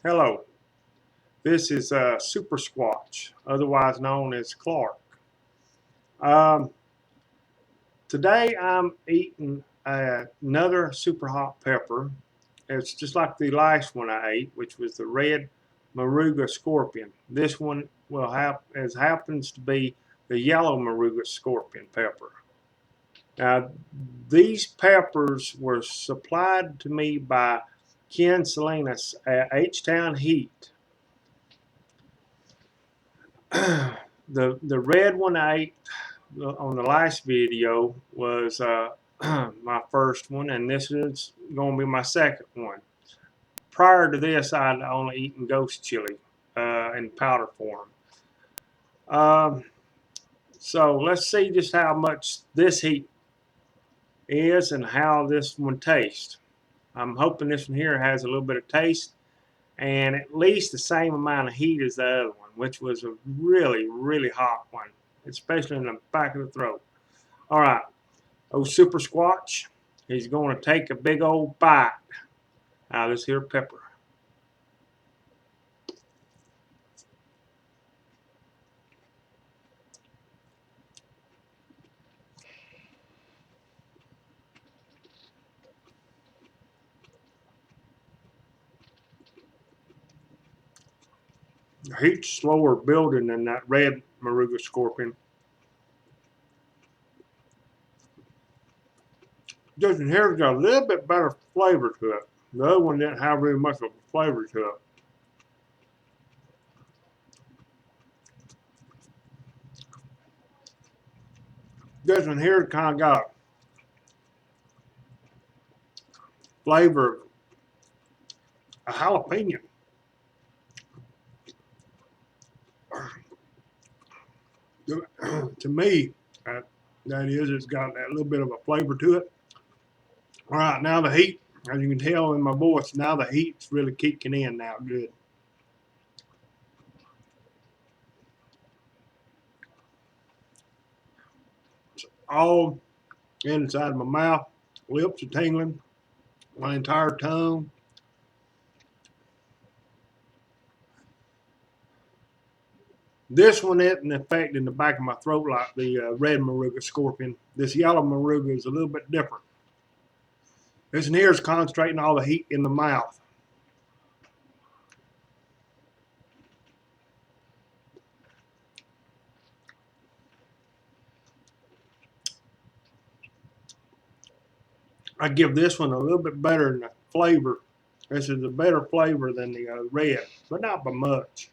Hello, this is SuperSquatch, otherwise known as Clark. Um, Today I'm eating another super hot pepper. It's just like the last one I ate, which was the red Moruga scorpion. This one happens to be the yellow Moruga scorpion pepper. Now, these peppers were supplied to me by Ken Salinas at H-Town Heat. The red one I ate on the last video was my first one, and this is going to be my second one. Prior to this, I'd only eaten ghost chili in powder form. Um, so let's see just how much this heat is and how this one tastes. I'm hoping this one here has a little bit of taste and at least the same amount of heat as the other one, which was a really, really hot one, especially in the back of the throat. All right, SuperSquatch, he's going to take a big old bite out of this here pepper. The heat's slower building than that red Moruga scorpion. This one here's got a little bit better flavor to it. The other one didn't have really much of a flavor to it. This one here kind of got a flavor of a jalapeno. To me, that is, it's got that little bit of a flavor to it. All right, now the heat, as you can tell in my voice, now the heat's really kicking in now good. It's all inside my mouth, lips are tingling, my entire tongue. This one isn't affecting the back of my throat like the red Moruga scorpion. This yellow Moruga is a little bit different. This one here is concentrating all the heat in the mouth. I give this one a little bit better in the flavor. This is a better flavor than the red, but not by much.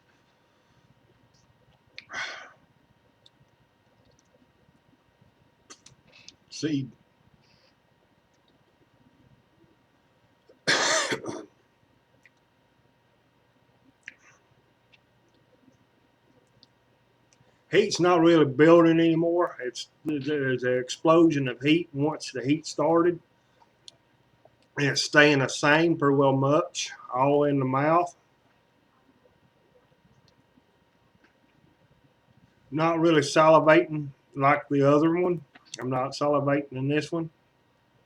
See, heat's not really building anymore. There's an explosion of heat once the heat started. And it's staying the same pretty well much, all in the mouth. Not really salivating like the other one. I'm not salivating in this one.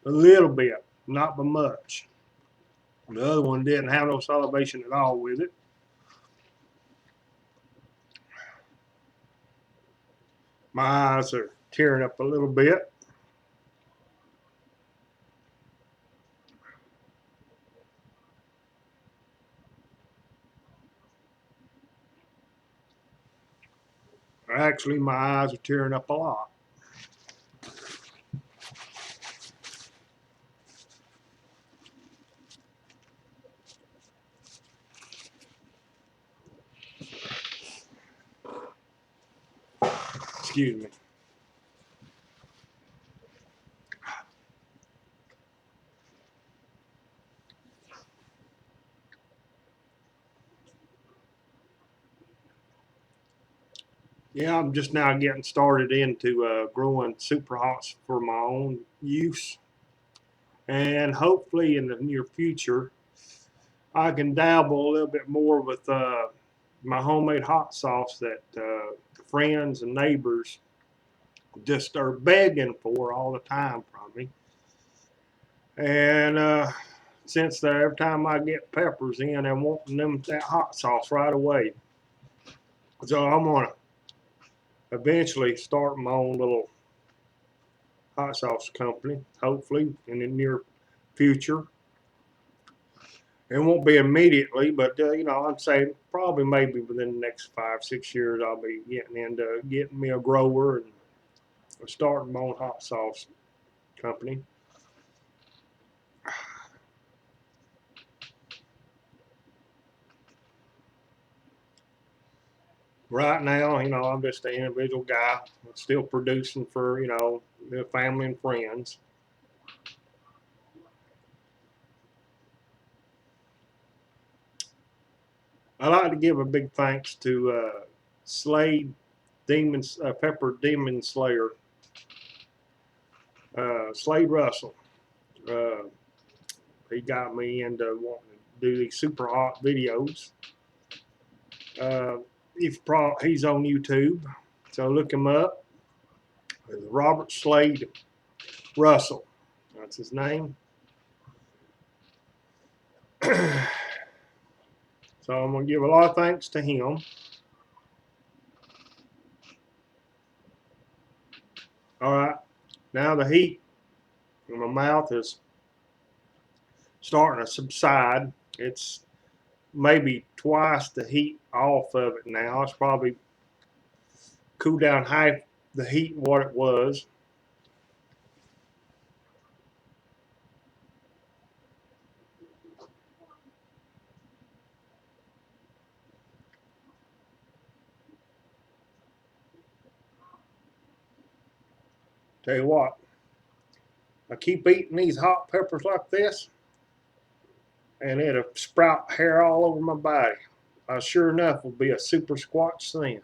A little bit, not by much. The other one didn't have no salivation at all with it. My eyes are tearing up a little bit. Actually, my eyes are tearing up a lot. Excuse me. Yeah, I'm just now getting started into growing super hots for my own use. And hopefully in the near future, I can dabble a little bit more with my homemade hot sauce that friends and neighbors just are begging for all the time from me. And since every time I get peppers in, I'm wanting them that hot sauce right away. So I'm gonna eventually start my own little hot sauce company, hopefully in the near future. It won't be immediately, but you know, I'd say probably maybe within the next 5, 6 years, I'll be getting into getting me a grower and starting my own hot sauce company. Right now, you know, I'm just an individual guy, still producing for, you know, the family and friends. I'd like to give a big thanks to Slade Pepper Demon Slayer, Slade Russell. Uh, he got me into wanting to do these super hot videos. He's on YouTube, so look him up. Robert Slade Russell, that's his name. So I'm gonna give a lot of thanks to him. All right, now the heat in my mouth is starting to subside. It's maybe twice the heat off of it now. It's probably cooled down half the heat what it was. Tell you what, I keep eating these hot peppers like this, and it'll sprout hair all over my body. I sure enough will be a SuperSquatch then.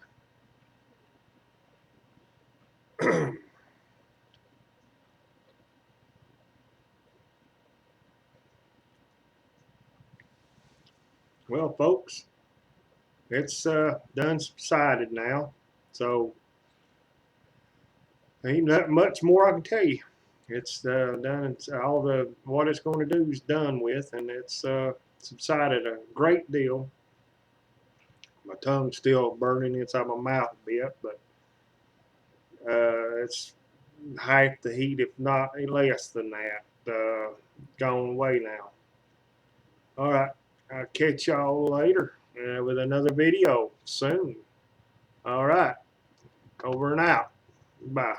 Well, folks, it's done subsided now, so ain't that much more I can tell you. It's done. It's all the what it's going to do is done with, and it's subsided a great deal. My tongue's still burning inside my mouth a bit, but it's half the heat, if not less than that. Gone away now. All right, I'll catch y'all later with another video soon. All right, over and out. Bye.